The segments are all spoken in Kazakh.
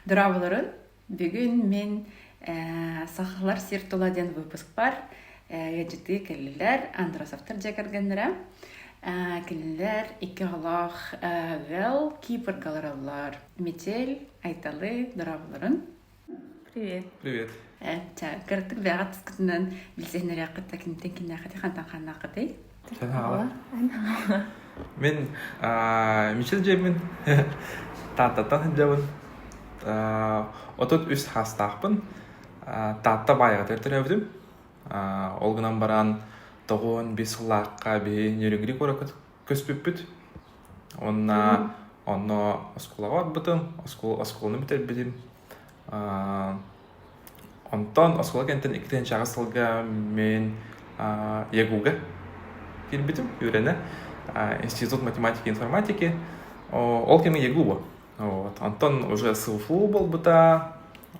Дұрабылырын, бүгін мен сақылар сертуладен выпуск бар. Ежеті келілер, Андросовтар жекергенлері. Келілер, екі ғалақ ғыл, Кипр галаралар. Метель, Айталы, дұрабылырын. Привет. Привет. Кірттік бәғат тұскытынан білсенері ақытта кенттен кенне ақыты, қантан қанна ақыты. Сен ағала? Мен Мичел жеймін. Таттаттан жабын. Отут үс хастақпын. Татта байға тәртір әвдім. Олғынан баран 9-5 ғылаққа бейін ерігірі көрі көспеппіт. Онна осколаға бар бұтым. Осколыны бітер бітім. Онтан оскола кенттен 2-тен жағысылға мен егуға келбітім, үйрені. Институт математики и информатики. Ол кеме егу бұл. Онтан уже сылфу бол бұта.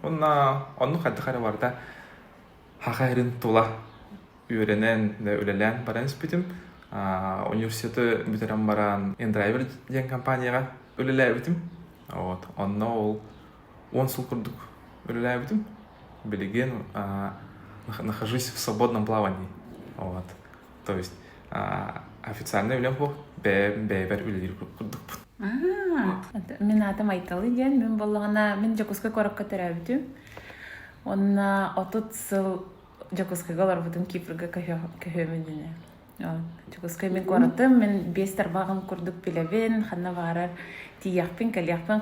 Онны қаддықары барда хақайрын тула үйренен өлелен баран іспетім. Университеті бітерен баран Endraiver деген компанияға өлелі әбітім. Онны ол 10 сыл күрдік өлелі әбітім. Билеген нахожусь в свободном плавании. То есть официально өлем бұл бәйбәр өлелер күрдік. Мен атым Айталы ден, мен болғана, мен Жакускай кораққа тәрәбітім. Онна 30 сыл Жакускайға олар бұтым Кипрға көйемендіне. Жакускай мен қораттым, мен 5 тарбағын күрдік білебен, қанна барар тияқпен, кәлияқпен,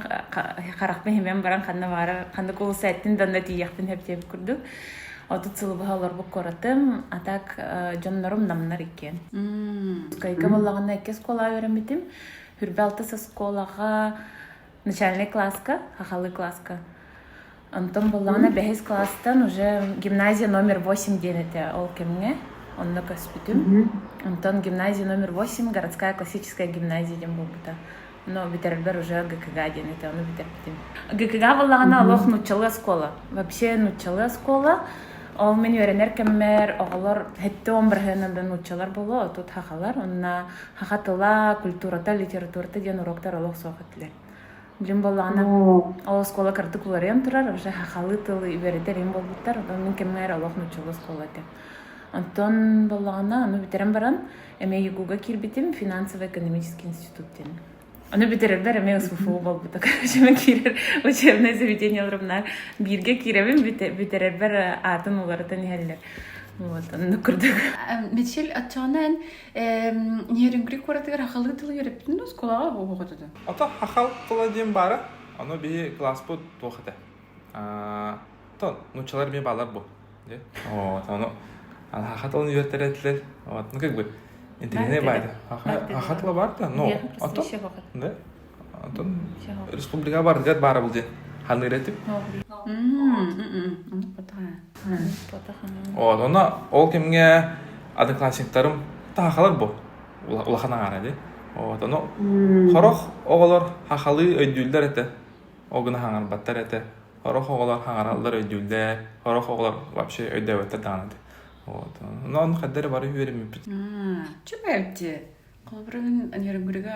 қарақпен hemen баран қанна барар, қанды қолы сәттін данда тияқпен әптеп күрдік. 30 сылы бұға олар бұл қораттым, атак жонларым намнар екен. Жакускайға болғана 2 скола өреметім. Хүрбәлті сколаға начальный класска, хахалы класска. Антон болғана 5 класстан уже гимназия номер 8 денеті ол кемге, онны көспітім. Антон гимназия номер 8, городская классическая гимназия ден бұл бұта. Но битербер уже ГКГ денеті, оны битербітім. ГКГ болғана олық нучалы скола. Вообще нучалы скола. Ол мен өйренер кеммер оғылар хетті 11-хеннен нучалар болу, тут хақалар. Онна хақатыла, культурата, литературата ден уроктар олық соғытлер. Білім болғана ол скола кірдік оларен тұрар, уже хақалы тылы беретер ем болбыттар, мен кеммер олық нучалы скола дем. Антон болғана, оны бітерен баран, әме егуға кирбетім финансово-экономический институт ден. Оны битерердер, әме ұсфуфу болбыта. Мен кирер учебное заведение оларымнар. Бирге киребім битерербер атын оларытын әлілер. Оны күрдік. Метель, атчағынан нерінгірі көретігер хақалы тылы еріптін өз қолаға оғытыды? Ата хақал тұла дем бары, оны бей класс бұд тоқыды. Нучалар бей балар бұл. Оны хақатылын үйеттер әтілер. Как бы интернет байды. Хақатыла барды? Антон республика барды, гәд бары бұл ден. Ханы үйретіп? Оны ол кемге адыклассиктарым тақалар бұл. Улақана ғара. Оны қорық оғылар хақалы өйділдер әті. Оғына хаңар баттар әті. Қорық оғылар хаңаралдар өйділдер. Қорық оғылар вообще өйдәуеттер дағанады. Оның қаддары бары үйерім өппіт. Чөп әбді? Қолбырын нерінгірігі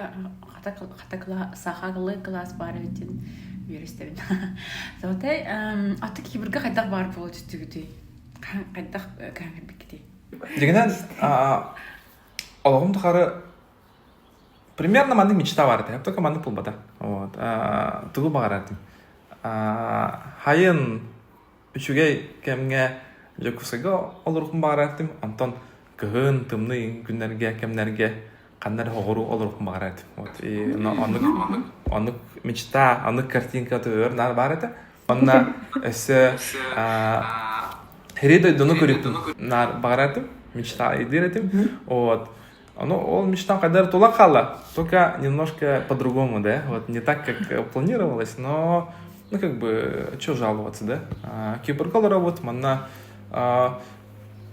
сақағылы класс бары өттен үйерістебін. Зауытай, аты кейбіргі қайдақ бар болу түстігіді? Қайдақ кәңгір бекеде? Дегенен, олығым тұқары примерно маңның мечта барды. Только маңның пұл бада. Тұғыл бағар әрдім. Хайын үшіге кәмге Жакускайға олырықым бағар әрдім. Антон күгін, тымны күнлерге, кәмлерге қандар оғыру олырықым бағар әрдім. Онық мечта, онық картинка төөр нар бар әді. Онна өсі хереді дұны көріктім нар бағар әрдім. Мечта едер әдім. Ол мечтам қадар тула қала. Только немножко по-другому, да? Не так, как планировалось, но как бы, что жаловаться, да? Кипрға работам, анна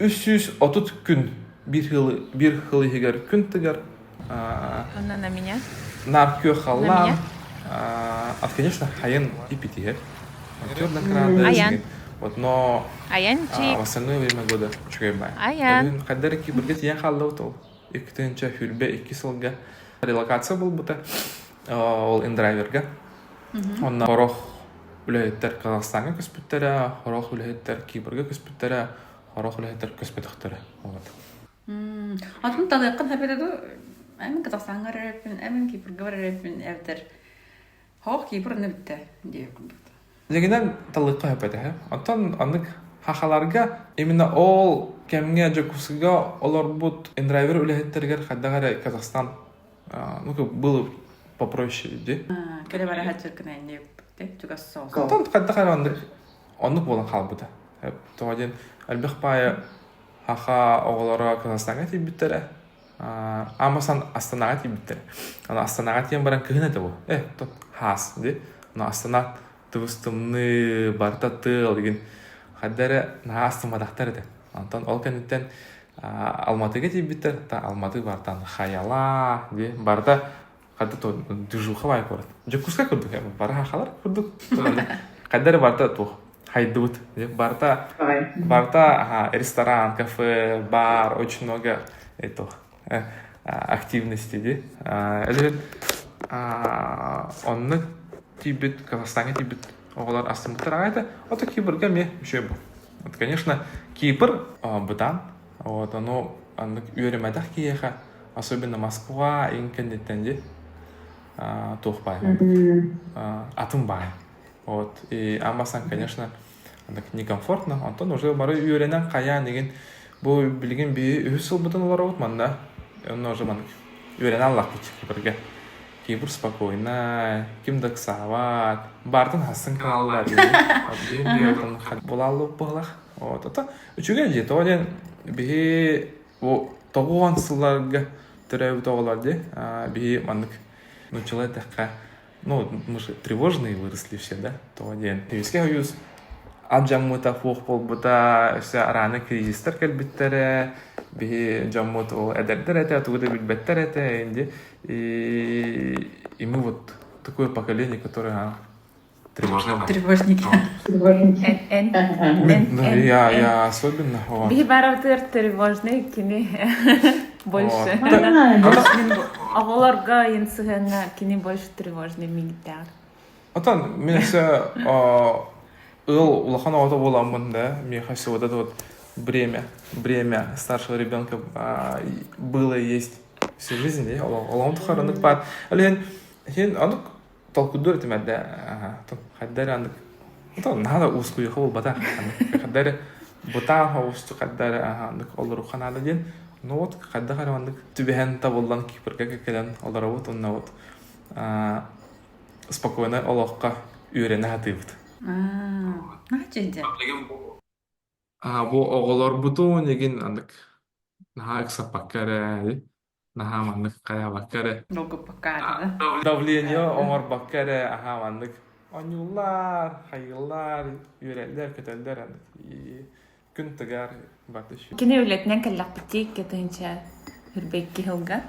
330 күн bir хылы егер күн тігер. Она на меня? Нар кө халам. Конечно, хайын ипитиер. Актер на крада. Аян. Но Аянчик. в остальное время года чугайбай. Аян. Қаддар кибірге тиян қалды отол. 2-тінші хүрбе 2 сылға релокация бұл бұта. Ол Endraiver'ga. Онна қорох үлэһиттэр Казахстанга көспүттэрэ, хорох үлэһиттэр Кипрга көспүттэрэ, хорох үлэһиттэр көспүттэрэ. Вот. Атым талайкын хабеду амин Казахстанга рэпин, амин Кипрга рэпин эвдер. Хох Кипр небитте дип курдук. Дегенен талыкка хөпөтө. Антон анык хахаларга именно ол кемге жокусуга олар бут эндрайвер үлэһиттергер хаддагара Казахстан было попроще, ди. Келе бара хачыркына не те тугассоо. Антон хаддагара онук болан халбыта. Тооден албих пая хаха оголора Казахстанга тибиттере. Амасан Астанага тибиттере. Ана Астанага тиен баран кыгына да бу. То хас, ди. Но Астана тустумны барта тыл деген хаддары наастымадактар да. Антон ол кенеттен Алматыга тибиттер, та Алматы бартан хаяла, ди. Барта хадды то дүжуха бай көрөт. Жокуска көрдүк, бара хахалар көрдүк. Хаддары барта то хайдут, ди. Барта ресторан, кафе, бар, очень много активности, ди. Онны тибит, Казахстанга тибит, оголар астымыттар агайда, ото Кипрга ме еще был. Вот, конечно, Кипр, Бутан, вот, оно үйремедах киеха, особенно Москва, инкендетенди, тухпай, атымбай. Вот, и амбасан, конечно, некомфортно, Антон уже бары үйренен кая деген, бұл білген бей үйсіл бұтын олар отман, да? Он уже үйренен аллах бит Кипрге. Кипр спокойно, кимдік сават, бардың хасын қалалар, болалы болақ. Вот, это үчіге жет, одан бей тоғуан сылларға түрәуі тоғылар де, бей мандық, человека, мы же тревожные выросли все, да, то один. Веске уюз, аджаммута фух болбута, все раны кризистер кәлбіттері, бей джаммуту әдәрдер әті, атуғыда білбәттер әті, и мы вот такое поколение, которое тревожное. Тревожники. Я особенно. Бихи баравтыр тревожный кини больше. Оголорга инсыгана кини больше тревожный мигдар. Атан, мен все улахан аута боламын, да, мне кажется, вот это вот бремя старшего ребенка было и есть всю жизнь, да, олам тухарынық бар. Әлі хен анық толкудур етімәді, хаддары анық, надо узкую хол бата, хаддары бутан хаусту хаддары анық олар уханады ден, но вот хаддары анық түбеген табылдан Кипрга кекелен олар вот, онна вот спокойно олаққа үйрене хатыбыд. Нахченде? Бу оголор бутун еген анық наха эксапаккары, наха мандык кая баккары. Много покара, да? Давление омар баккары, мандык анюлар, хайылар, үйрелер, кетелдер и күн тыгар батыш. Кини үлетнен каллак битик кетенче хүрбекки хылга.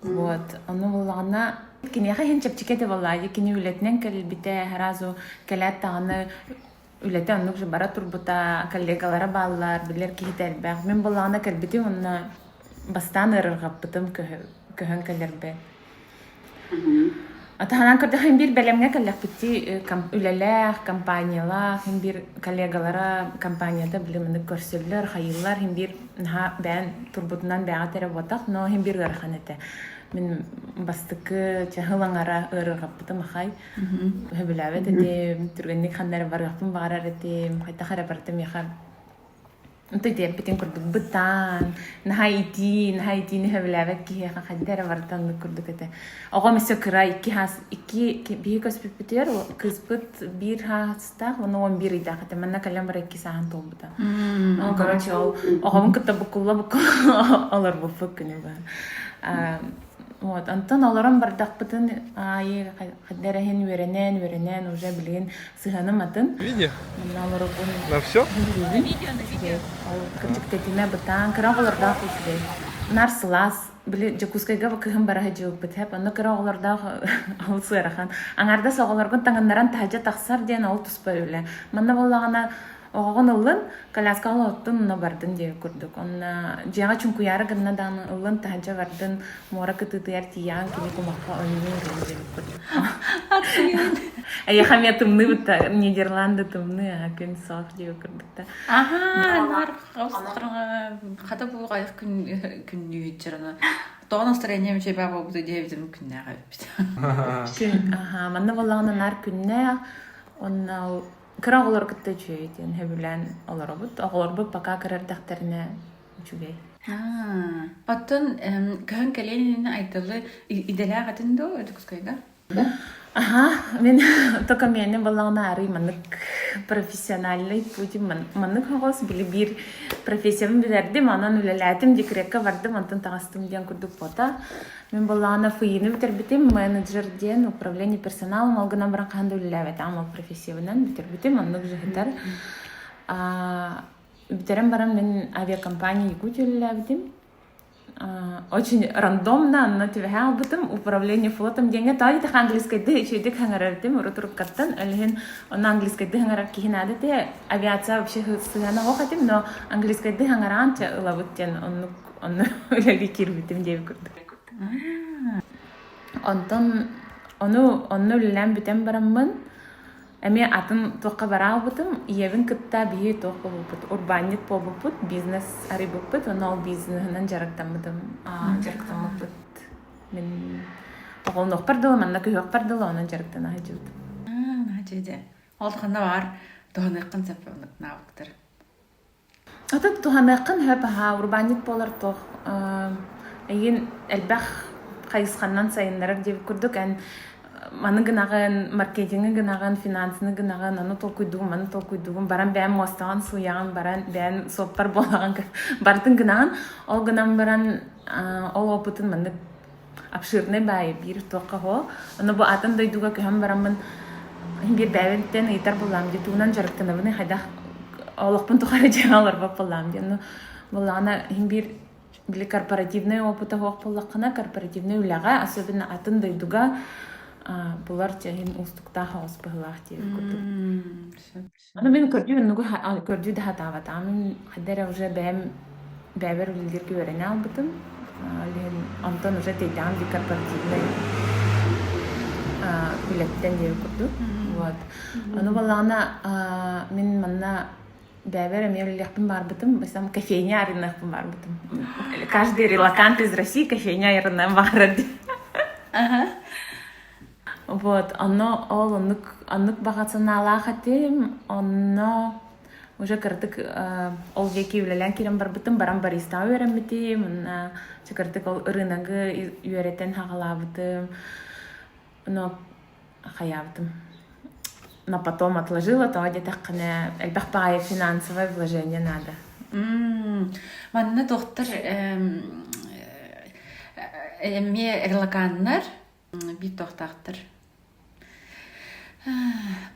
Вот, оно булгана кини хин чепчикете валлаги кини үлетнен калбите харазу калат таганы үлете аннук же бара турбута коллегалара баллар билер кихител баг. Мен булгана калбите онна бастан ырыргаппытым көһөн калербе. Атаһанан көрдө хин бир белемге каллакпытти үлелер, компаниялар, хин бир коллегалара компанияда билимини көрсөллөр, хайыллар, хин бир бән турбутунан бәга тере ботак, но хин бир ырханете. Мен бастыкы чахылаңара ырыргаппытым хай. Хөбүләбе деди, түргенник ханнары баргаппын багарар эти, хайта харапартым яха. Онтой деп битен көрдүк бытан, нахайти не хөбүләбе ки яха хаддара бартан көрдүк эте. Ага месө кыра iki бии көспүп битер, кызбыт бир хаста, оны 11 ида хата. Манна калам бар 2 саат толбута. Короче, агам кытта букулла алар бу фөккүнү бар. Вот, Антон аларам бардакпытын ай хаддерахин веренен уже билген сыганым атын. Видео? На все? Видео на видео. Кырчыктетиме бытан кыраголарда кусуде. Нарсылас биле жакускайга бакыгын бараха жооп битеп, аны кыраголарда алсырахан. Аңарда соголоргун таңаннаран тажа таксар ден ол туспай эле. Манна боллагана Оғын ылын коляскалы оттын на бардын деп көрдік. Онна жеға чүнкуяры гынна дан ылын таханча бардын мора кытытыяр тиян кеме кумаққа ойны ұрын деп көрдік. Яхамия тымны бұтта, Нидерланды тымны, күн соқ деп көрдік. Нар қата бұл қайық күн нүйет жырына. Тоғын настроение мүше баба бұды дебізім күнне қайып. Манна болағына нар күнне, онна кыра олар кытта чүйейтен, хөбілән олар бұд. Олар бұд пока кырар дақтарына чүйей. Оттын көхін кәленіне айтылы иделя қатын до өдікіскайға? Мен тока менен болағына ары маннык профессиональный путем маннык хоғыз білі бір профессиямын білердім, анан үлеләдім, декрекка бардым, антын тағастым ден күрдік бота. Мен болағына фыйыны бітербітім, менеджерден управление персоналом, алғынан бірін қанды үлеләвет, амал профессиямынан бітербітім, аннык жығытар. Бітерім барам мен авиакомпания Якутия үлеләветім. Очень рандомно, но тебе албытым управление флотом деньги. Тadi так английскайды чөйдік хаңарардым, ұры-тұрып каттан. Әліген оны английскайды хаңарар кейін адыты. Авиация вообще сығана оқатым, но английскайды хаңаранча ұлабыттен оны өләлі кербітім деп көрдік. Оны өлілән бітен барамын. Әме атын тоққа бара албытым, иевін кытта бейі тоққа бұлбыт. Урбанит по бұлбыт, бизнес ари бұлбыт, оны ол бизнесінен жарықтамыдым. Жарықтамыдым. Мен тоқылын оқпардылы, манна көй оқпардылы, оның жарықтан ағайдылдым. Нағайдылды. Олдықында бар, тұғаныққын сәпі оңық нағықтыр. Аты тұғаныққын хөп аға, урбанит болар тоқ. Еген әлбәқ қайысқаннан сайынларар деп көрдік, маны гынаган, маркетинги гынаган, финансыны гынаган, аны толкуйдугум, баран бәм мостаган суяган, баран бәм соппар болаган, бартын гынаган, ол гынан баран, ол опытын маны обширный бай бир тоққа хо. Аны бу атын дойдуга көһәм барамын, бир бәвенттен итар болам ди, тугунан жарыктанабыны хайда олықпын тухары жаңалар бап болам ди. Болана бир били корпоративный опыта хоқ боллаққана, корпоративный үләға, особенно атын дойдуга бұлар жайын ұстықта хауыз бұғылақ деп көрдім. Аны мен көрдю да хатават. Амин қадара уже бәбір үлдер көріне албытым. Антон уже тейдам ди корпоративный билеттен деп көрдім. Аны балағына мен манна бәбір әмер үліқпін барбытым. Бәсам кофейня арынақпын барбытым. Каждый релакант из России кофейня арынақ барады. Вот, оно аннык бағатсына алақатым, оно уже кірдік ол веки үлелен керем барбытым, барам бариста үйеренбітім, кірдік ол рынағы үйереттен хағалабытым, но хаябытым. Но потом отложила, то где-то әлбәқ бағай финансовое вложение надо. Манна доқтыр, ме релаканнар, бит доқтақтыр.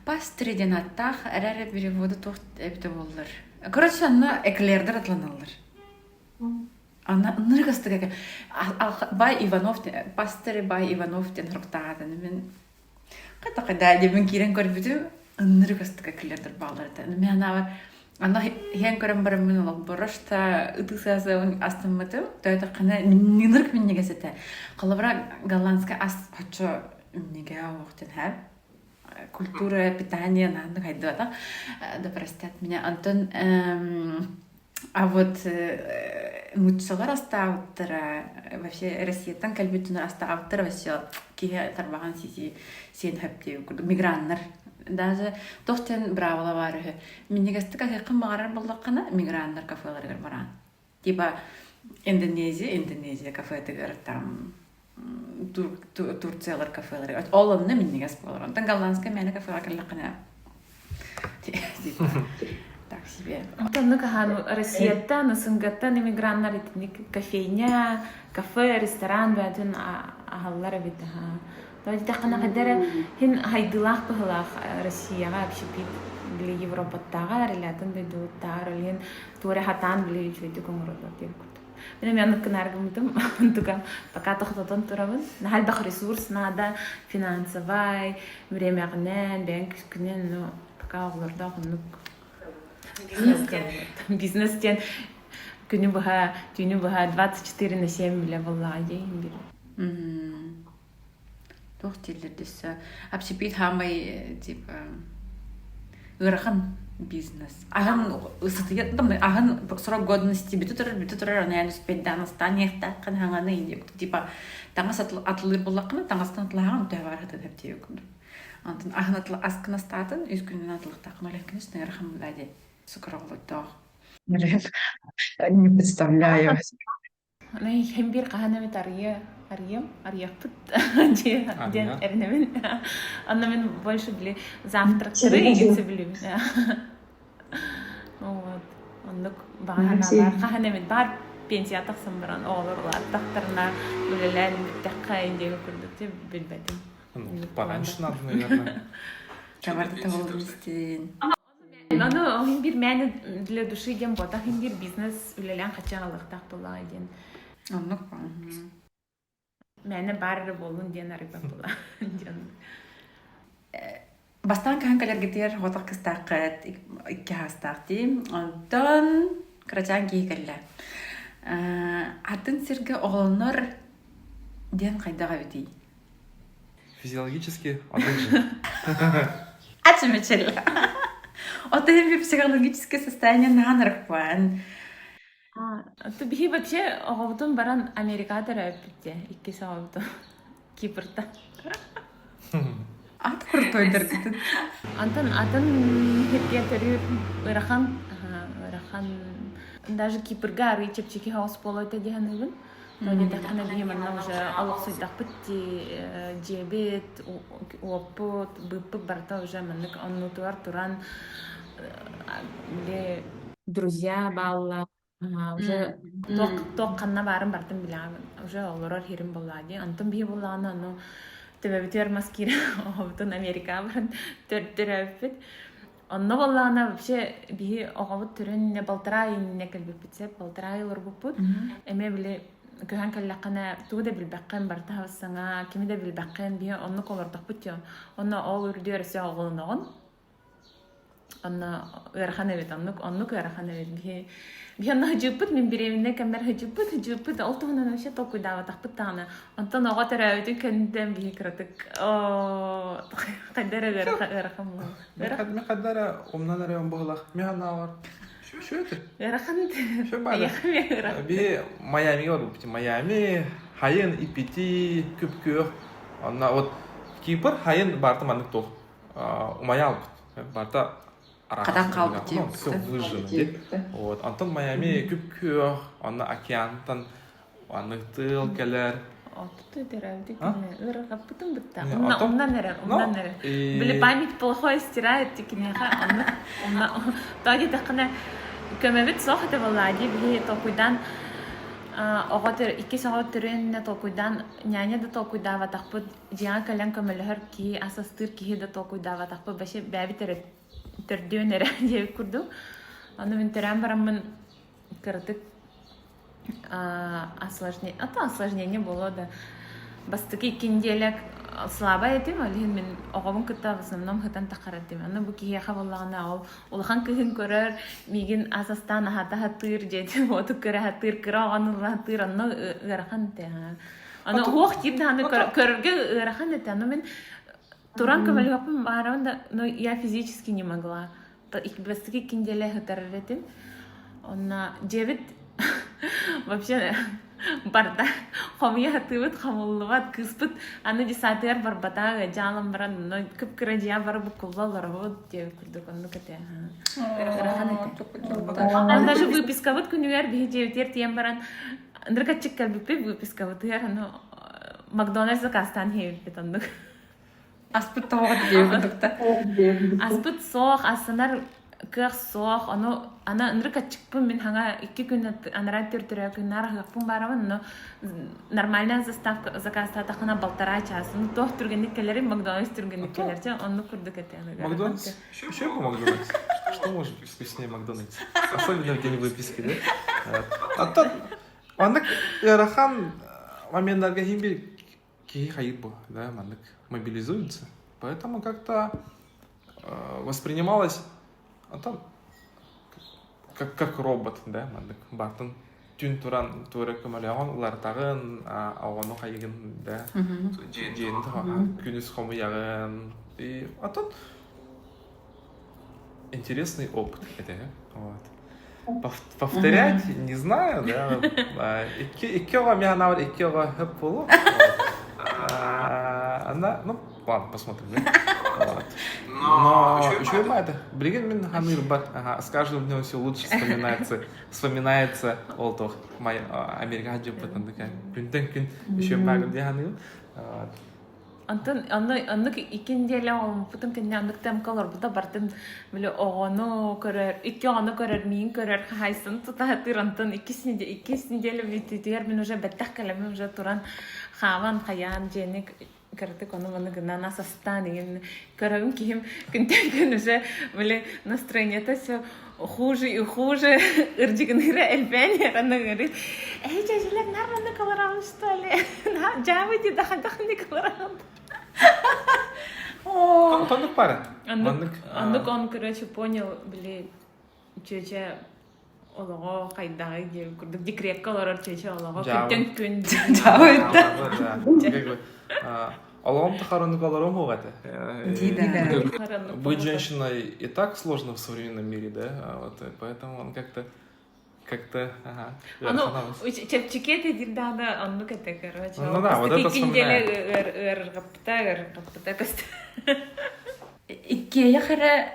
Пастриден аттақ, әрәрі переводы тоқт әбді болыр. Короче, анна эклердер атланалыр. Анна нырғыстық әке. Бай Ивановтен, пастыры Бай Ивановтен ұрықтағадын. Мен қайда әдебін керен көрбедім, нырғыстық әклердер бағыларды. Мен ана бар, ана хен көрім барым мен олық бұрышта ұтықсасы астымытым. Тойда қана нырық мен негесеті. Қалыбыра голландска ас қочу неге оқтен әр. Культура, питание, надо хайда, да простят меня, Антон. А вот мучсалар астауттара, вообще Россия тан кальбитун астауттара, вообще кие тарбаган сиси сен хэпти, миграннар. Даже тохтен бравала варыхы. Миннегастыка хэкым мағарар болдаққана миграннар кафеларыгар баран. Типа Индонезия кафетыгар там Турциялар кафелары. Олонны миннегас болар. Онтан голландская мәне кафелар каллақына. Так себе. Онтан нукахан Россиятта, насынгатта немиграннар итник кофейня, кафе, ресторан бәдін ахаллар бит. Давайте тақана қадара хин хайдылақ бұғылақ Россияға общепит білі Европаттаға релятын бәдуыттағар олен туре хатан білі жөйді көңірілер деп көрді. Мен янық кінаргымдым, пока тоқтатын тұрабын. Нахал бақ ресурс, нада финансовай, время ғынен, бән күскінен, пока оғыларда ғынық. Бизнестен күнү быха, түнү быха 24/7 биле болла дейм бир. Туох тиллердис. Общепит хамай типа ырахан бизнес. Ахан ысытыят там ахан срок годности битутур на успеть да настаниях кан ханганы иди типа таңас атлыр буллакны таңастан атлахан тәбар хата деп тиек. Антын ахан атла аскына статын үз күнүн атлык такны лекнес ырахан лади. Сукролото. Не представляю. Аны һәм бир каһанамет арыяппыт ден эрнемен. Анна мен больше били завтраклары игенсе билим. Вот. Ондук багана бар каһанамет бар пенсия таксам баран оолорлар тактарына үлелән биттәккә индеге күрдүк билбәдим. Пораньше надо, наверное. Кабарда табылмыстын. Аны бир мәне для души дем бота һәм бир бизнес үлелән качагалык так була ден. Оннук ба. Мәне бары болун ден арыба була. Бастан каһанкалар гитер хотак кыстакыт икки хастакти. Онтон крачан кийкелле. Атын сирге оголнор ден кайдага бити. Физиологически один же. Ачмечел. Отем би психологическое состояние нанаркван. То бихи вообще оговтун баран Америкада рәппитте, 2 саабыты Кипрта. Ат куртойдыр гитин. Антон херге төрүр ырахан даже Кипрга рычепчики хаус полойта дегенебин. Но не так она днем она уже алоксой дахпытти диабет, опыт, быппы барта уже маннык оннутуар туран биле друзья балла уже ток канна барын бартын билам уже олорор хирим боллади антон би болланы ну тебе битер маскира обтон Америка барын төрөппүт онно болланы вообще би огобут түрен не болтырай не келбипсе болтырайлар буппут эме биле көһән каллакана тууда билбаккан барта саңа кимиде билбаккан би онно колордокпут yo онно ол үрдөрсө оголногон онно ыраханабет онно ыраханабет би онно жуппут мен биремине камер жуппут олтугунан вообще токуйдава такпыттана онтон ого терәбит кендем би кратык о кадера ырахам Мен кадара умнан арыам булах. Мен анавар. Что это? ырахан Что бада? Би Майами вот, Майами, Хайен и Пяти, Кюбкюр. Она вот Кипр, Хайен, Барта Манктов. Умаял, Барта Кадан калып ну, все выжжено. Вот, Антон Майами, Кюбкюр, она океантан, она тыл, келер. Опыты терәбит ырахаппытын бытта. Не, Умнан нәре. Биле память плохой стирает тикинеха. Онна таги такына көмөбит сохта боллади би токуйдан оготер 2 саат төрөнне токуйдан няня да токуйдава такпыт жиан калан көмөлөр ки асастыр ки да токуйдава такпыт баше бәби төрдөнер деп курду. Аны мен терәм барамын кырдык осложнение было да. Бастыки кинделек слабо этим, алин мен огобун кытта в основном хытан такаратым. Аны бу кие хаваллагана ол улхан кыгын көрөр мигин асастан хата хатыр жети оту көрө хатыр кыраганы хатыр аны ырахан те. Аны хох тип да аны көрөргө ырахан те. Аны мен туран көмөлөпүм барында, но я физически не могла. Бастыки кинделе хатарретим. Она 9 вообще барда хомия хатыбыт хамуллыбат кыспыт аны десатыр барбата жалам баран но көп кырадия бар бу куллалар вот деп күрдүк аны кете аны даже выписка вот күнүгөр бижевтер тем баран ндыркачык калбипе выписка вот я аны Макдональдс закастан хейбит аны Аспыт тоога деп күрдүк. Аспыт соох асанар кых соох аны ндыркачыкпын мен ханга 2 күн анара төртөрө күн нарагаппын барамын но нормальная заставка заказта такына 1,5 час ну тох түргенникелери Макдональдс түргенникелерче аны күрдүк эте. Макдональдс? Что по Макдональдс? Что может быть вкуснее Макдональдс? Особенно в день выписки, да? А то, мандык ярахан моменттарга химби кей хайбу, да, мандык мобилизуется. Поэтому как-то воспринималось, а там как робот, да, мандык бартын түн туран туры көмөлөгөн улартагын агону хайгын, да. Жен күнүс хомуягын. И атон интересный опыт это, вот. Повторять, не знаю, да. Иккега меня навар иккега хэп болу. Она, ну, ладно, посмотрим, да. Вот. Но еще это, бригин мин ханыр бар, с каждым днем все лучше вспоминается олтох, мой американский опыт, он такая, күн, еще багы где ханыр. Антон, аннык икенделе он потом кенне аннык тем колор бута бартын биле огону көрөр, икки огону көрөр, мин көрөр хайсын тутатыр антон иккисинделе битер мен уже беттах калам уже туран хаван хаян женик кыртык оны маны гына состан деген көрөм ким күнтен уже биле настроение-то всё хуже и хуже. Ирдигнира эльбени она говорит: "Эй, жажилер нормально колорам что ли? На, жавыди дахадахни колорам". Тонук пара. Андык он, короче, понял, блин, чече олого хайдагы деп курдук декрет колорор чече олого күн жавыд. Алом тахароны колором хугата. Быть женщиной и так сложно в современном мире, да, вот, поэтому он как-то, чепчикети дирдада анну кете, короче. Ну да, вот это вспоминаю. Иккея хара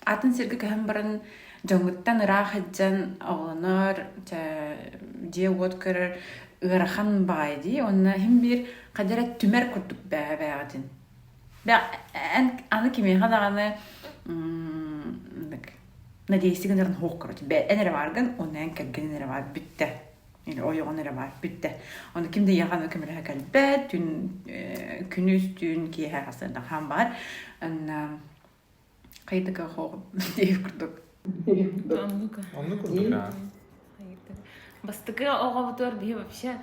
атын сирге кэм баран жоңгуттан ырахаджан оғланар же вот көрөр ырахан байди, онна хим бир кадерет түмер курдук бәгатин. Аны кеме хадаганы надеюстигин эрин хоқ короче. Энере барган, оннан кәгген энере бар бүтте. Или ойоғын энере бар бүтте. Оны кимде яған өкемере кәлбәт, күнүс түн кие хасында хам бар. Кайдыга хоқ дейіп курдук. Он курдук, да. Бастыгы оға бутуар бие вообще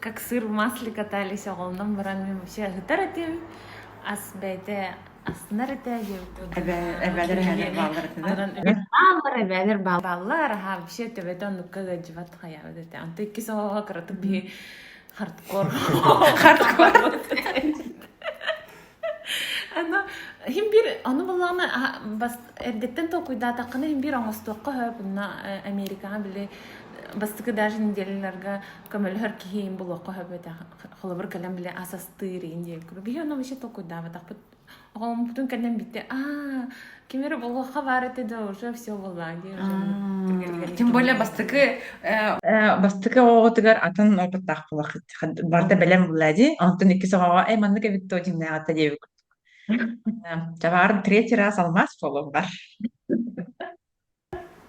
как сыр в масле катались оғылынан баран вообще гитар этем ас бәйте астынар эте Әбәдер хәдер баллар әбәдер баллар вообще төбәтен нуккага жыват хаябы дете анты иккис оға кыратып бие хардкор Ана химбир аны булланы бас эрдеттен токуйда такны химбир аңыстыкка хөбүнна Америкага биле бастыкы даже неделелерге көмөлөр кийин булакка хөбөтө холобур калам биле асастыр инде би аны вообще токуйда так огом бүтүн калам битте кимери болгока бар эте уже все булла тем более бастыкы оготугар атын опыттак булак барда белем булади антын икки сага манныка битто жиннагата деп Тавар третий раз алмаз полом бар.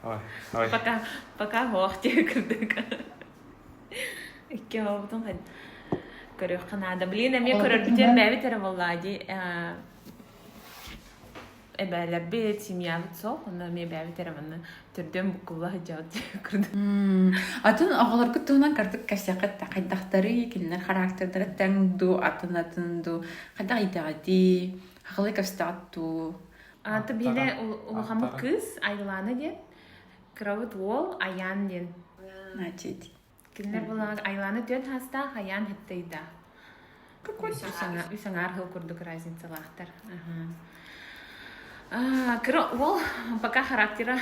Ой. Пока вахте кырдык. Икки болдун хад. Көрөк канада. Блин, эме көрөр бүтөн бәби тере боллади. Эбәләр бит семья битсо, аны ме бәби тере маны төрдөн букулла хаҗат кырды. Атын агалар көтүнөн кырдык касякат кайдактары, килнер характердер тәңду атынатынду, кайда итагати, хакылы кастатту. Аты биле улхамы кыз Айланы деп. Кравыт вол аян ден. Значит, Килнер була Айланы төн хаста хаян хеттейда. какой Үсәңәр хыл курдук разницалахтар. Вол пока характера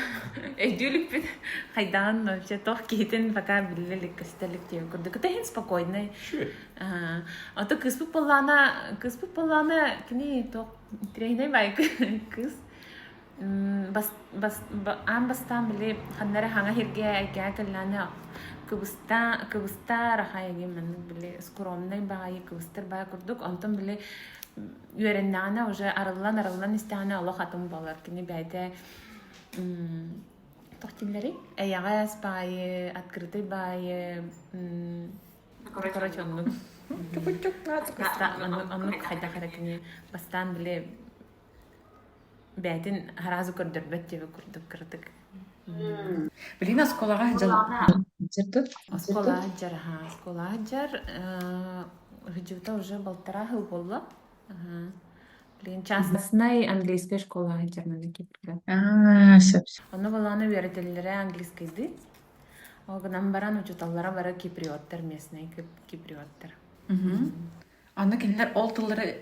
эдюлик бит хайдан вообще тох китен пока билелик кыстелик деп курдук. Это хин спокойный. А то кыз пулана кини тох трейней байк кыз. Бастан биле ханнара ханга хирге айкалана кыбыста рахайги мен биле скромный бай кыбыстыр бай курдук. Антон биле Юреннана уже арылан истәне Аллах хатым балар кини бәйдә тохтилләре аягас бай открытый бай короче он хайда харакини бастан биле бәйден харазы көрдөрбөт деп курдук кырдык. Блин, асколага жыртып. Аскола жар. Хыжыта уже 1,5 жыл болла. Блин, частная английская школа Германия Кипрга. Сөп. Оны баланы үйрәтелләре английскийди. Огынан баран учуталлара бара киприоттар, местный киприоттар. Аны кинилер ол тыллары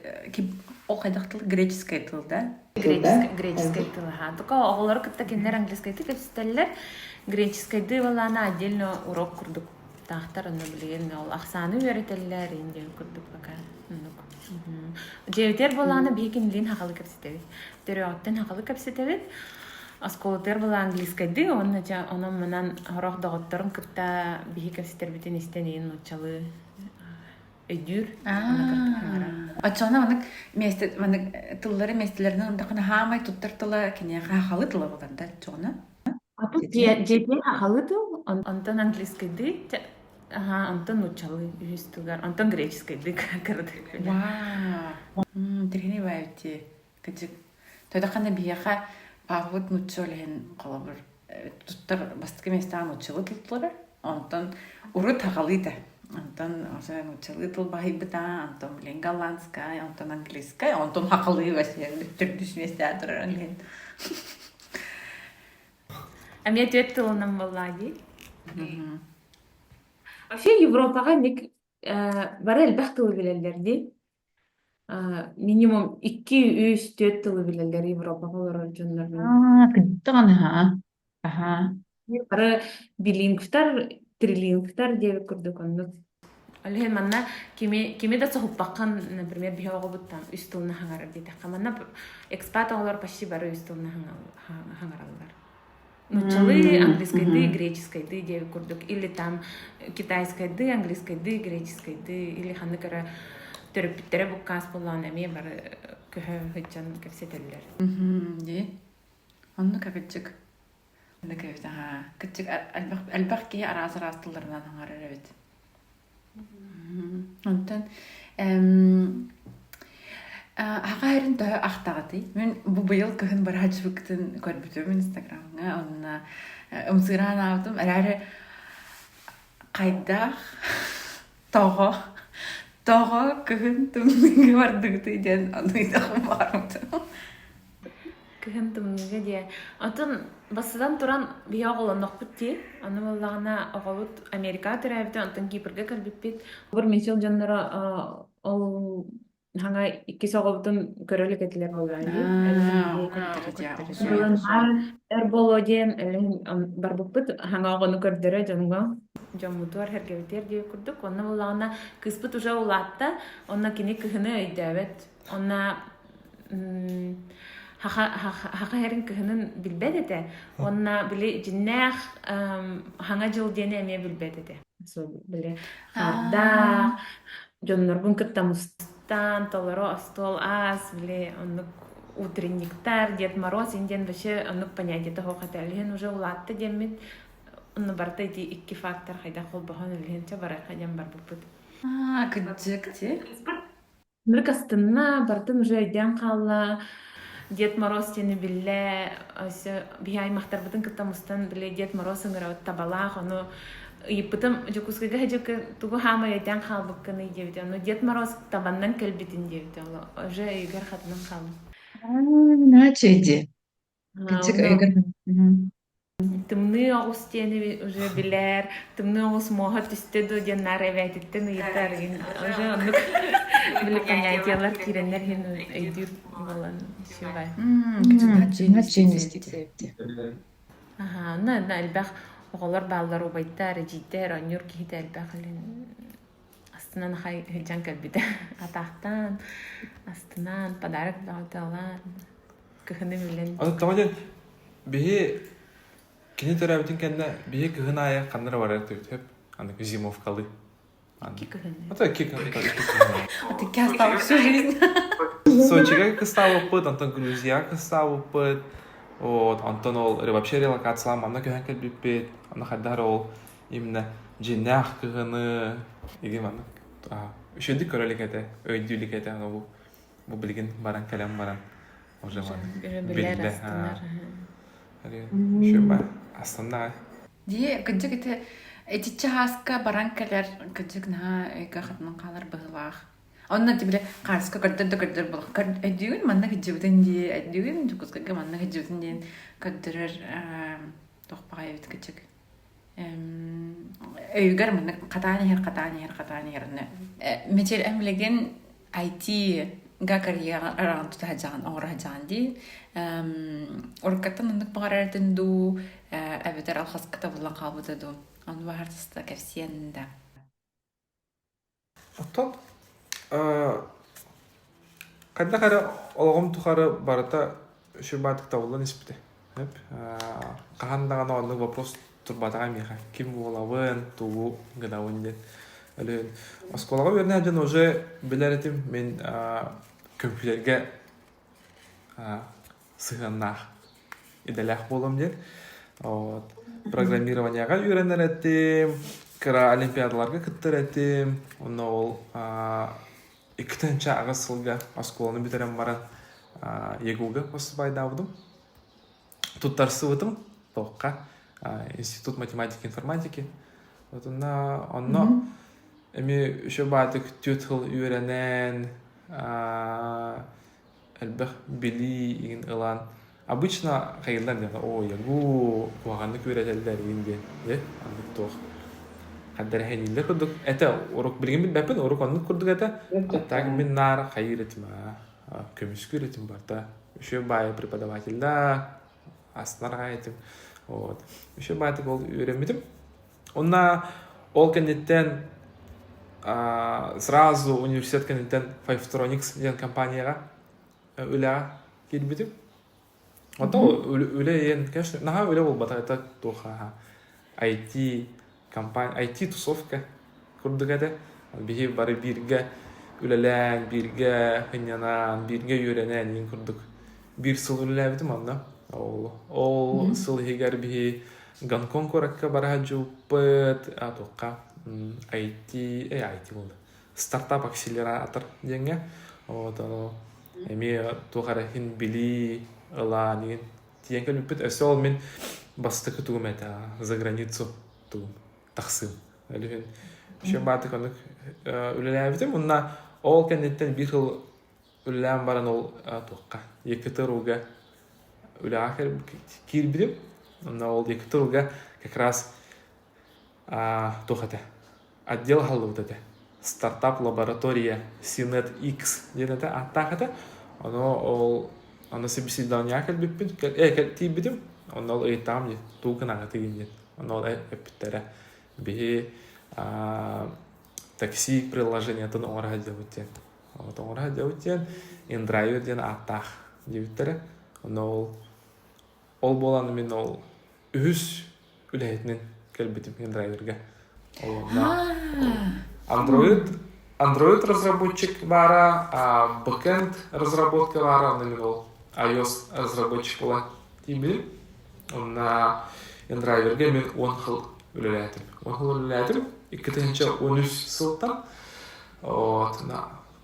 ол хайдактыл греческая тыл, да? Греческая тыл, ха. Только оголор кытта кинилер английская тыл кепстеллер. Греческая тыл баланы отдельно урок курдук. Тахтар аны билген ол ахсаны үйрәтелләр инде курдук пока. Жевтер баланы бекин лин хакалы кепстеби. Төрөттен хакалы кепстеби. Асколтер бала английскайды, онан манан хорох доготторун кытта бихи кепстер битен истенин учалы өйдүр. Ачана анык месте, анык тыллары местелеринен ондакына хамай туттартыла кине хахалы тыла болганда чона. Жепен хакалыды, онтон английскайды, онтон учалы үстүгар, онтон греческайды кырды. Вау. Трени вайти. Качык. Тойдакана бияха Павут нучолен колобур. Туттар бастык местан учылы туттары. Онтон уру тагалыйда. Онтон ошо нучылы тыл бахибыта, онтон билен голландская, онтон английская, онтон хакылы васе түрдүс местер туран. А мне төт тылынан боллади. Вообще Европага ник бара элбах тылы билелерди. Минимум 2-3-4 тылы билелер Европага олар жонлорун. Кыттыган ха. Аха. Бара билингвтар, трилингвтар деп көрдүк онду. Але манна кими да сохуппаккан, например, бихого буттан үстүлүнө хаңарар дейт. Манна экспат олар почти бара үстүлүнө хаңаралар. Нучалы английскайды, греческайды деп көрдүк. Или там китайскайды, английскайды, греческайды, или ханны кара төрөпүттөрө буккас болон эми бар көһө хычан кепсетеллер. Ди. Онны капетчик. Онны кепте ха. Кытчик албах ки араз тылларынан хаңарар эбит. Онтон Агайрын да ахтагаты. Мен бу быйыл кыһын барачыбыктын көрбүтөм Инстаграмга. Онна умсыран алдым. Алары кайдах того кыһын тумныңга бардыгыты ден аныйда барымды. Кыһын тумныңга де. Атын басыдан туран бия оголоннок битти. Аны баллагына оголут Америка төрәбите, антын Кипрга калбиппит. Бир мечел жаннара ол ханга икки соголбутун көрөлүк этилер болган. Эрболоден барбыппыт ханга огону көрдөрө жанга. Жамутуар хергебитер деп көрдүк. Онна баллагына кыспыт уже улатта, онна кини кыһыны өйдөбөт. Онна хаха херин кыһынын билбедете. Онна били жиннах ханга жыл дене эме билбедете. Со били харда жоннорбун кыттамустан толоро стол ас били оннук утренниктар, Дед Мороз инден вообще оннук понятието хохаталин уже улатта демит. Онна барта ди икки фактор хайда холбахан илгенче барайка дем барбыппыт. Кыджык ти. Ныркастынна бартын уже айдан калла. Дед Мороз тени билле, бихай махтарбытын кыттамустан билле Дед Мороз ыңырауыт табалах, ону иппытым жокускага хажыка тугу хама айдан калбыккыны дебите. Ону Дед Мороз табаннан кэлбитин дебите. Уже үйгер хатынан калым. Начеди. Кыджык үйгер. Тымны оғыз тени уже билер, тымны оғыз моға түстеді денар әвәтіттен ұйыттар. Уже ондық білі понятиялар киренлер хен өйдір болан шыбай. Наче инвестиция епте. Ана әлбәқ оғалар баллар обайттар, життер, онюр кейді әлбәқ астынан қай хылжан кәлбеді. Атақтан, астынан, подарок дағыталар, күхіні білін. Тамаден, бейі кини төрәбитин кенне бие кыһынaya каннара барар төтөп аны зимовкалы. Ки күхіні. Ата ки кыһына. Ты кястал всю жизнь. Сочига кыстабы пыт, антон Грузия кыстабы пыт. Вот, антон ол вообще релокациялам, аны көһөн келбиппит. Аны хаддар ол именно жиннах кыһыны иген аны. Үшүндүк көрөлүк өйдүлүк эте аны бу билген баран калам баран. Уже Билер астынар. Шөба астында. Ди кыджык эти часка баранкалар кыджык на эка хатнын калар быгылах. Онна тибиле карска кырдыр бол. Эдүгүн манна гыжыбытын ди, эдүгүн жукускага манна гыжыбытын ди кырдырыр тохпагай бит кичик. Өйгөр манна катааны хер. Мечел эмлеген IT га карьера арант тахажан орахажан ди. Оркаттан андык багарартын ду, абетер алхаската булан кабыты ду. Он вартыста кевсиенда. Оттон кадда кара олгом тухары барата шүбатык табылын испите. Кахандаган онны вопрос турбатага меха. Ким болабын, тугу гыдабын ден. Әлен осколага берне жан уже билеретим мен компьютерге сыгыннах иделях болом ден. Программированияга үйренер еттим, кыра олимпиадаларга кыттыр еттим. Онна ол 2-нче агыс сылга осколаны битерем баран егуга поступайда будым. Тут тарсыбытым тоққа институт математики и информатики. Вот онно эми еще батык тютхыл үйренен элбэх били ин ылан. Обычно хайылдан ден, ягу куаганнык үйретелдер инде, андык тоқ. Каддар хэнилер курдук. Это урок билген бит бәппен, урок аннык курдук это. Так мен нар хайыретим, көмүскү үретим барда. Еще бай преподавательда, аснарға етім. Еще байтық ол үйренметім. Онна ол кәнеттен сразу университет кәнеттен Fivetronics деген компанияға өліға келбетім. Онда өлі ең, конечно, наға өлі ол батағыта тоға IT компания, IT тусовка күрдік әді. Бейі бары бірге өлілән, бірге хынянан, бірге үйренен ең күрдік. Bir сыл өліләбетім анда. Ол сыл хегер бейі Гонконг оракка бараға жуппыт, тоққа IT болды. Стартап акселератор денге. Эми тоқара хин били ыла деген тиенке løppet. Өсі ол мен бастықы туғым әті за границу туғым тақсым. Әліген үші баты қанық өліләбетім. Онна ол кәнеттен бір жыл өліләм баран ол тоққа. Екі тұруға өліға кирбедім. Онна ол екі тұруға как раз тоқаты. Отдел халывды. Стартап лаборатория CNET X денеті аттақыды. Оны собеседование кәлбеппін. Тейбедім. Оны ол өйтам де. Туғын ағыты генден. Оны ол әппіттері. Бейі такси приложениятын оңырға деуіттен. Оңырға деуіттен индрайвер ден аттақ деуіттері. Оны ол боланы мен ол үз үләйтінен кәлбетім индрайверге. Android разработчик бара, бэкэнд разработка бара, ол iOS разработчик бола дейбілім. Онна индрайверге мен 10 жыл үлеләтім. 10 жыл үлеләтім, 2013 сылтан.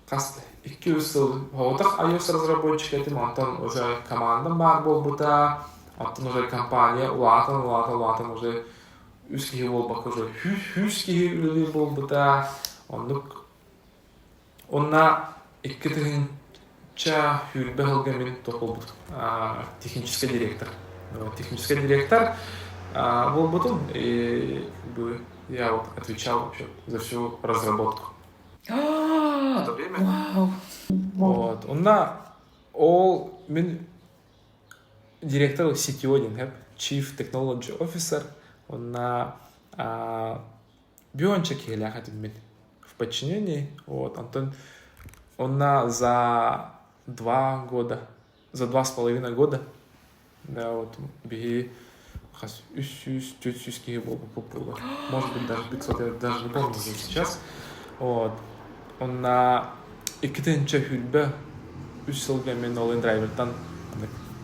Қасты 200 жыл оғытық iOS разработчик етім. Онтан уже командам бар бол бұта. Онтан уже компания улатын уже үскеге бол бақы уже үскеге үлелер бол бұта. Онна 2-нче хүрбе жылға мен тоқыл бұд. Технический директор. Технический директор был бұдым. Я вот отвечал вообще за всю разработку. В то время. Вот. Онна ол мен директор CTO ден, Chief Technology Officer. Онна биончик елях этим мен в подчинении. Вот, Антон, он за 2,5 года, да, вот, беги, чуть-чуть был попула. Может быть, даже 500, я даже не помню сейчас. Вот, он на 2-нче хүрбе 3 жылға мен ол индрайвертан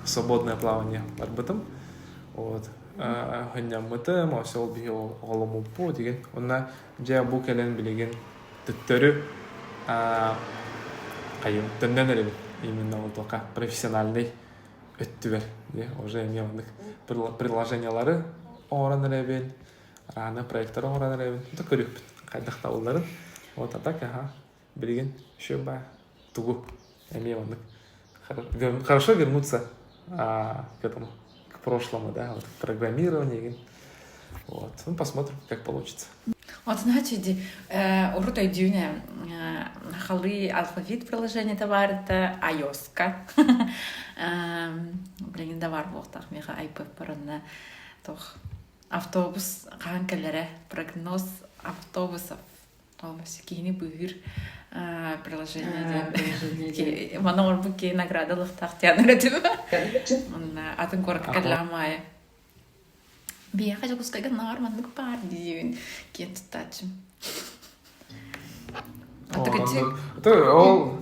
свободное плавание бар бытым. Вот. Хынням мытым, осел бейі оғылым ұппу деген. Онна жа бұл кәлен білеген түттөрі қайым түнден әлемін. Именно ол тоқа профессиональный өтті бер. Уже емеуіндік приложениялары оңыран әребен, раны проекттары оңыран әребен. Оны көріп қайдақта оларын. Вот атак, Билигин, еще ба, тугу, эмиеваннык. Хорошо вернуться к этому, к прошлому, да, вот, к программированию. Вот, ну, посмотрим, как получится. Вот значит, урут айдюне халы алфавит приложение товарта iOS-ка. Блин, давар болтах мега iPad паранна тох автобус ганкалере прогноз автобусов. Кини бүйір приложение. Манор буки наградалых тахтян ретим. Атын корка кадламая. Бияха жокускайга наармандык бар дейін кен тұтачым. Ол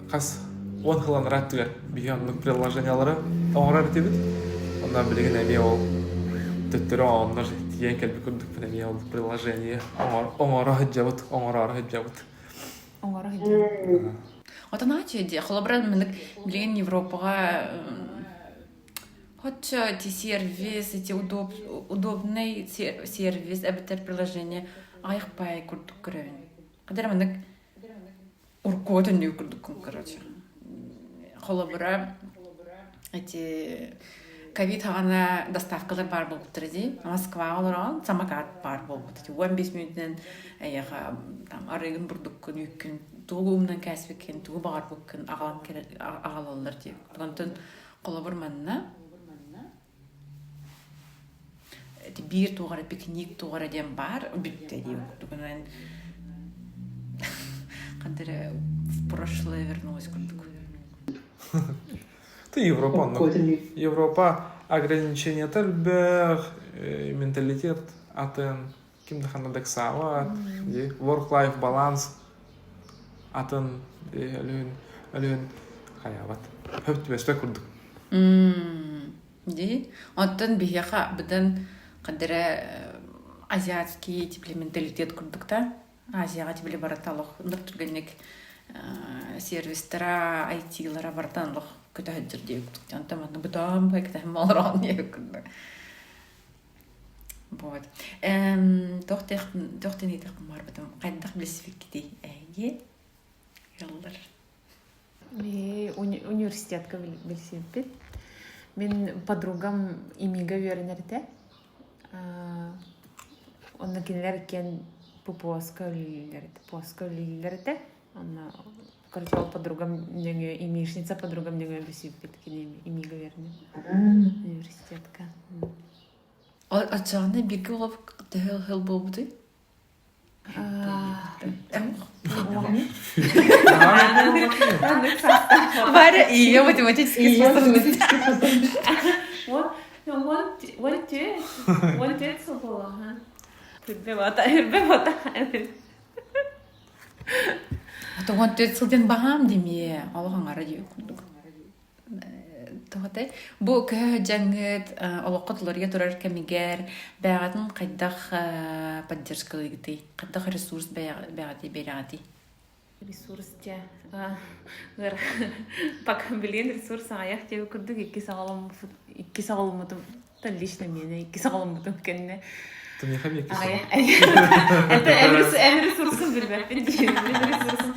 қас 10 қылан раттығар бияндық приложениялары оңырар дебіт. Ондан білеген әме ол төттірі оңыр тиен кәлбі күрдік пін әме ол приложение оңырар жабыт. Отан ачыды, қолабыран мінік білеген Европаға хоть эти сервисы, эти удобный сервис, это приложение, их пай куртук кровень. Когда мы уркоты не куртуком, короче. Холобра эти ковид хана доставкалар бар болуп турди. Москва олорон самокат бар болуп турди. 15 минуттан аяга там арыгын бурдуккун үккүн тугумнан кәсбеккен тугу бар буккун агалалар деп. Онтон холобра манна бир тугара пикник тугара дем бар битте дип туган кандыра в прошлое вернулась курдук. Ты Европа ограничения тальбех менталитет атын кимде хана дексава work-life balance атын алын хаяват хөт беспек курдук. Ди атын бияха бидан кадыра азиатский типле менталитет курдукта. Азияга типле бараталык нуртурганник сервистера IT-лара бартанлык көтөһөддөр деп курдуктан таманы бутам бакта малран деп курду. Вот. Тохтен идэх мар бутам кайдах блисфикти эге яллар. Университетка билсеппит. Мен подругам имига вернерте. Онна кинелер кен поска лилерте. Онна короче подругам неге имишница подругам неге билсеппит кен имига верне. Университетка. Ачаны бирге болуп хел болбуду. Варя и математический способность. Вот это было, ага. Хурбевата. Ото вот это сылден багам деме, Аллахың радио курдук. Тохотай, бу жаңыт олоқотларга турар кемигер, бягатын кайдах поддержкалыгыты, кайдах ресурс бягати берати. Ресурс те. Пока билен ресурс аяк те курдук 2 сагалым лично мене 2 сагалым кенне. Ты не хами киса. Это ресурсын билбеп, ресурсын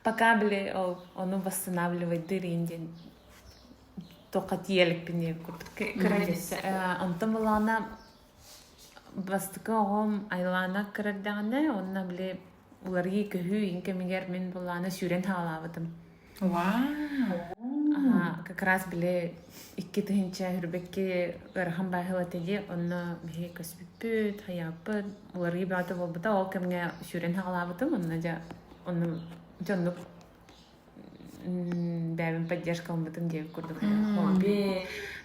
пока биле он восстанавливает дыринде. Только телек пине курдук. Короче, антам лана бастыком айлана кырдаганы, онна биле уларги көһү инкемигер мен буланы сүрен халабытым. Вау. Как раз биле 2 тыгынча хүрбекке ырхан байхылатыгы, онна бихе көсбүппүт, хаяппыт, уларги баты болбута, ол кемге сүрен халабытым, онна жа, онна жоннук бәбін поддержка олмытым деп көрдік.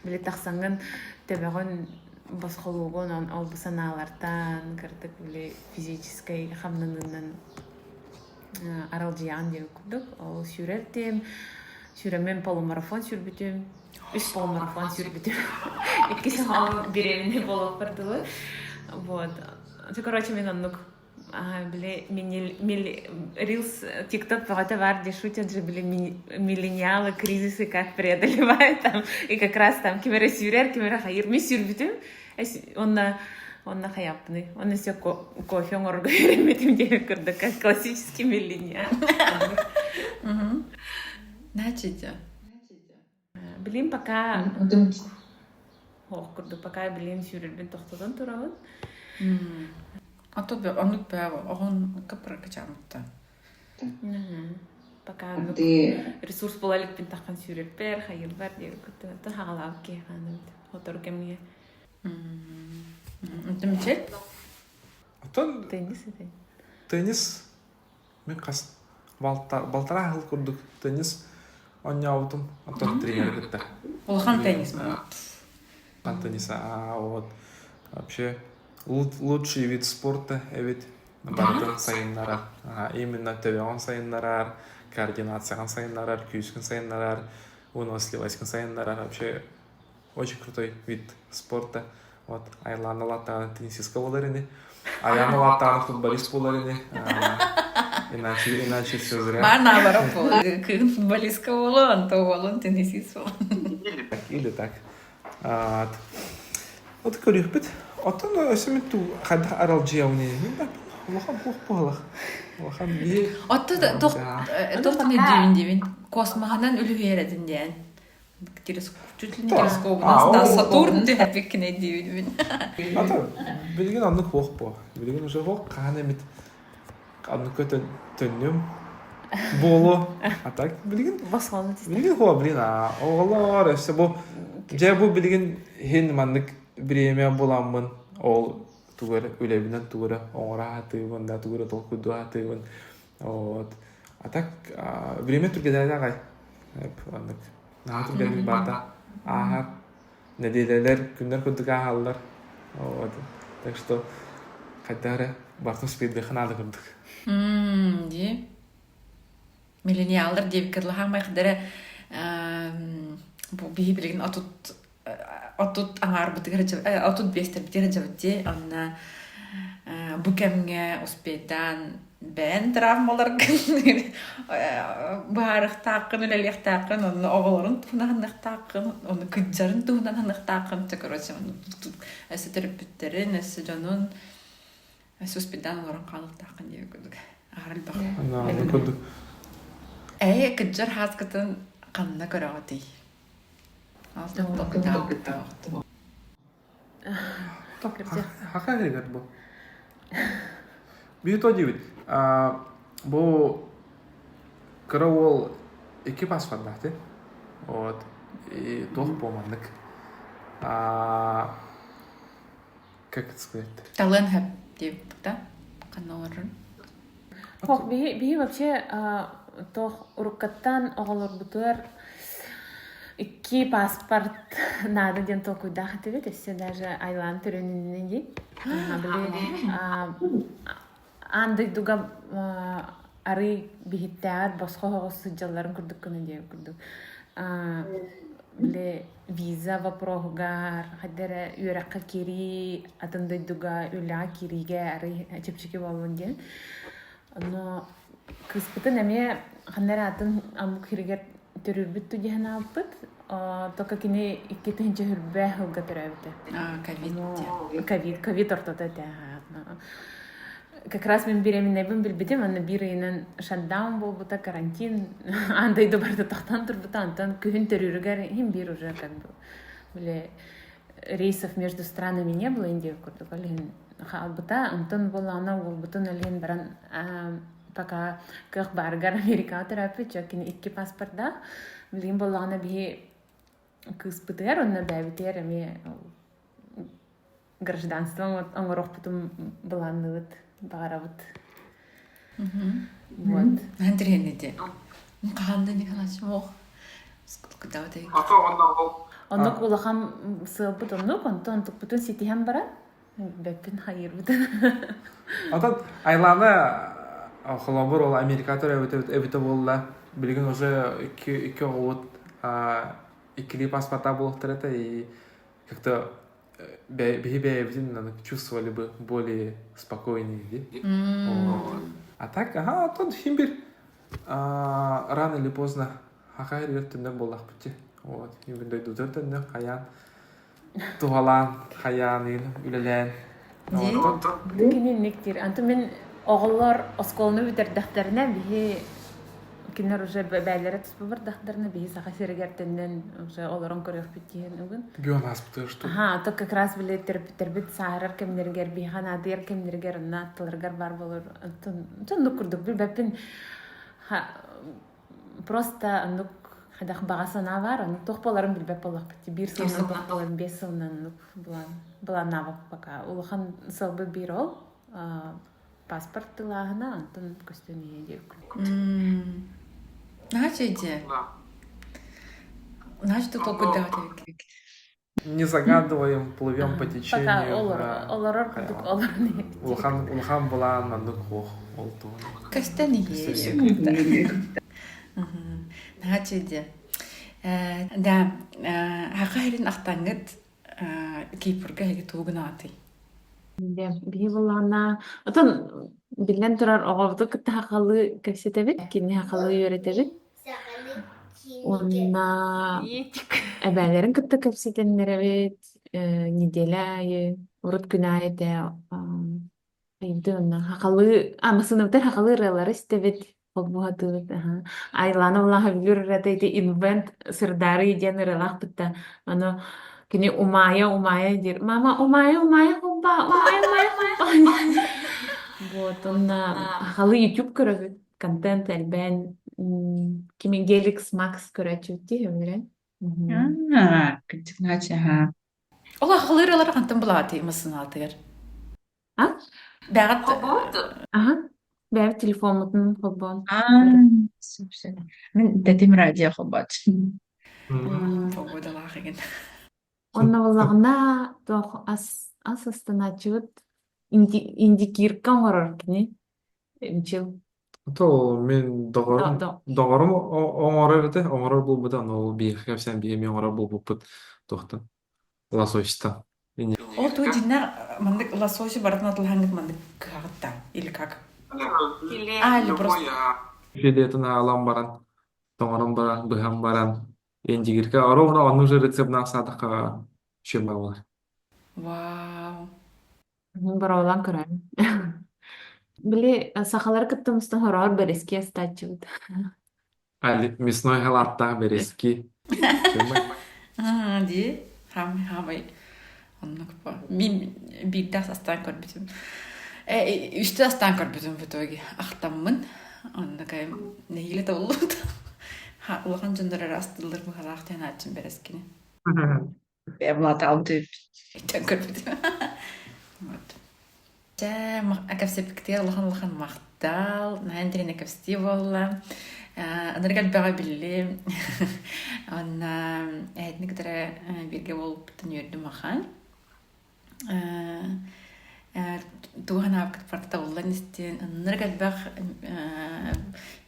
Біле тақсаңын төбәғын басқолуғын ол саналартан кірдік біле физической хамнынынан аралжиян деп көрдік. Ол сүреттім, сүремен полумарафон сүрбітім, 3 полумарафон сүрбітім. 2 сағал береміне болып бардылы. Вот. Короче, мен оннук биле рилс тикток багато бар, где шутят же были миллениалы, кризисы, как преодолевают там, и как раз там кемера сюрер, кемера хайыр, мен сүрбүтүм, онна Он нахаяпный. Он еще кофе он говорит, где классический миллениал. Значит, Блин, пока... Ох, курду, пока блин сюрелбен тохтодан турабын. онук бәбі, оғын кіпір качамытта. Пока ресурс болалықпен таққан сюрелбер, хайылбар, дейір күтті хағалап кейғаны. Отыр кемге. Тімчел? Отон Теннис еді. теннис мен қас балтара хыл курдук теннис онняутум отон тренер кытта. Олхан теннис ма? Тенниса, вот вообще лучший вид спорта эвит бардын сайыннарар. Именно төбеон сайыннарар, координациян сайыннарар, күйскін сайыннарар, выносливость сайыннарар. Вообще очень крутой вид спорта. Вот Айлана латана теннисистка боларыны, Аяна латана футболист боларыны. Иначе все зря. Бар наоборот болды. Күйін футболистка болу, анта болу, теннисист болу. Или так. Вот көрүкпүт. Отон өсөмөттү кайда аралжы ауне. Улахан бухпалах. Улахан бие. Отто тохтаны дүйін космоғанан үлі вередін дейін. Телескопынан Сатурн деп бекіне дүйін. Ата, билген аннык бухпо. Билген уже бох каны мит. Аннык төннөм. Боло. Атак билген. Басқаны тесті. Билген хо, блин, оғалар, өсі бұл. Жа бұл білген хен мандык біреме боламын. Ол тугары, өлебінен тугары, оңыра атығын, да тугары толкуду атығын. Атак, біреме түргедерді ағай. Наға түргедерді барда. Ағар, неделелер, күндер күндік ағалар. Так что, қайдары бартын спейді қынады күндік. Ди. Миллениалдар деп кірліған байқыдары bu birbirinin atut angar bitirir atut bester bitirir javti anna bu kemge ospeddan ben travmalar barık taqın ölelik taqın onu oğulların tuğundan taqın onu kıccarın tuğundan taqın tekrar onu ese terapistlerin ese canın ese ospeddan olarak kalıp taqın diye gördük ağrıl bak kıccar haskatın kanına karati Altın tokta. Покрытие. Хака грегат бу. Би то дивит. Бу каравол экипаж фадбахте. Вот. И тох помандык. Как это сказать? Тален хэп деп, да? Каналарын. Хох, би вообще тох уруккаттан оголор бутуар Икки паспорт надо ден толкуй дахаты вет, если даже айлан түренінен дей. Андай дуга ары бихиттәр басқа хоғыз сыджаларын күрдік күні дей күрдік. Біле виза вопроғығар, қадары үйраққа кері, атындай дуга үйліға керіге ары чепчеке болуын ден. Но кыспытын әме қандары атын амбу керігер төрүрбүт тугехан алпыт, только кини икки тынчы хүрбэ хылга төрөбүт. Ковид ортота тяга. Как раз мен беременныйбын билбитим, аны бир айынан шатдаун болбута, карантин, андай добарда тахтан турбута, антан күн төрүрүгөр хим бир уже как бы биле рейсов между странами не было, Индия курдук алин халбута, антан бола ана болбутун алин баран пока кых баргар Америка терапи, чакин икки паспорта, билин болана би кыспытыр, онна бәбитер, ами гражданством аңырох потом баланылыт, бағарабыт. Вот. Андрейны де. Қағанда не қалашым оқ. Сколько да Оннук улахам сылбыт оннук, онтук бутун сетихем бара, бәппін хайыр бутун. Атан айланы Холомбор ол Америкатор эбите болла. Билген уже iki оғыт икили паспорта болуқтыр это и как-то бэбитин чувствовали бы более спокойнее. А так, тот химбир рано или поздно хакай рертенде боллақ бітте. Вот, химбир дойдудыр тенде хаян туғалан, хаян, үлелен. Ди? Кининниктир. Анту мен оголлор осколну битердахтарына бихи кинер уже бәйләре туспабыр дахтарына бихи саха сиргәртеннән уже олорон көрөк битен угун. Бион аспыты, что? Ага, то как раз биле тербит саарар кемнергер бихана дер кемнергер наттыларгар бар болор. Тон нукурдук билбепин просто нук хадах багасына бар, аны тохполарын билбеп болак бити. Бир сылнан тохполарын 5 сылнан нук була навык пока. Улахан сылбы бир ол паспорт тылахына антон көстөние дек. Наче иде? Наче тут толку дагатевик. Не загадываем, плывем по течению. Пока олорор курдук олорны. Улхан была на духу. Көстөние. Наче иде? Да, хакайрин ахтангыт Кипрга хеге тугунаты. Бии болана отон билен турар оговду кытта хакалы кепсетебит кини хакалы үйрөтебит онна эбэлерин кытта кепсетеннеребит неделя айы урут күнэ айыта айды онна хакалы амасыныптар хакалы ыралары истебит обуатыбыт айланы улаха билүрэтейти инвент сырдары иден ыралах бытта аны кини умая дир. Мама, умая хобба. Вот, он халы YouTube көрөбүт, контент элбен, кими Gelix Max көрөчүти, эмре. Кытык наче, ха. Ола халыралар кантын булаты мысынатыр. А? Бәгат. Ага. Бәб телефонмутун хоббон. Собственно. Мен дәтим радио хоббат. Погодалах еген. Онна валлагына тох ас астаначыт индикирка орор кини. Эмчил. То мен доғорым оңорор эте, оңорор булбудан ол бийхепсен бийме оңорор булбупут тохта. Лососьта. Ол той динна мандык лососи баратна тылхангыт мандык кагытта или как? Или просто Филетина алам баран, тоңором баран, быхам баран. Эндигирка оровна onun же рецептна садыка шема бар. Вау. Баралан көрәм. Биле сахалар кыттымыстан хорор берески астачыт. Али мясной халатта берески. Ди. Хамай. Оннук па. Мин биддас астан көрбүтүм. Үстү астан көрбүтүм в итоге. Ахтаммын. Оннукай нехиле толлут. Улахан жондар арастылыр бу халактан ачын берескини. Я влатал деп. Итен көрбүтүм. Вот. Жа акапсептер улахан мактал, нандирин акапсти болла. Аныргал бага билли. Анна этникдер бирге болуп төнөрдүм ахан. Тугана апкат уллан истен аныргал баг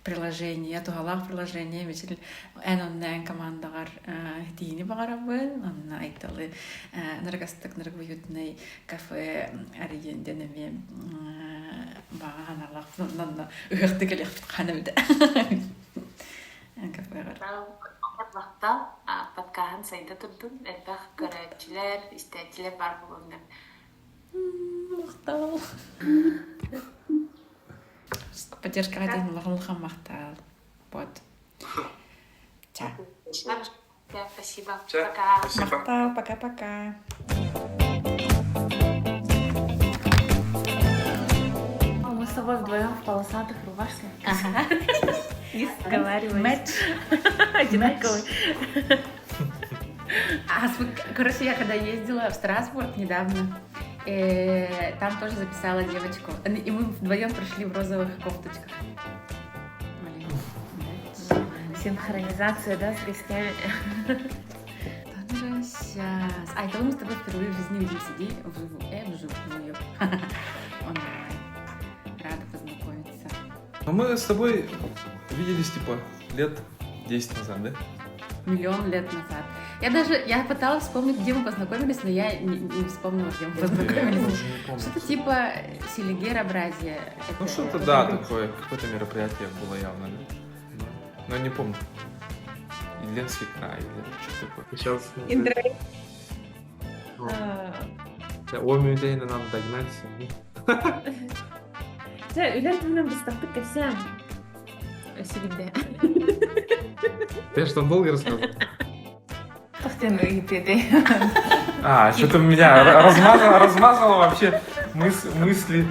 приложение, тугалах приложение, мисал онлайн командагар тини багарабын, анна айталы наргастык наргуютный кафе аренденеме баганалах нанна ыхтыгелек ханым да. Кафегар. Вакта подкахан сайда турдум, элбах көрөчүлөр, истечилер бар болгондор. Мактал. Поддержка радио лахан мактал. Вот. Ча. Спасибо. Пока. Мактал, пока-пока. Мы с тобой вдвоем в полосатых рубашках. Ага. Не сговаривались. Матч. Одинаковый. Короче, я когда ездила в Страсбург недавно, там тоже записала девочку. И мы вдвоем прошли в розовых кофточках. Синхронизация, да, с гостями? Сейчас. Это мы с тобой впервые в жизни видим сидеть вживую. Онлайн. Рада познакомиться. Но мы с тобой виделись, типа, лет 10 назад, да? Миллион лет назад. Я пыталась вспомнить, где мы познакомились, но я не вспомнила, где мы познакомились. Что-то типа селигеробразие. Ну что-то, да, такое, какое-то мероприятие было явно, да? Но не помню. Ленский край или что-то такое. Сейчас... О, мюзейно надо догнать семью. Це үлертімнен бастапты кәсем. Өсігінде. Ты что, долго рассказал? Тохтен үйіпеді. Что-то меня размазало вообще мысли.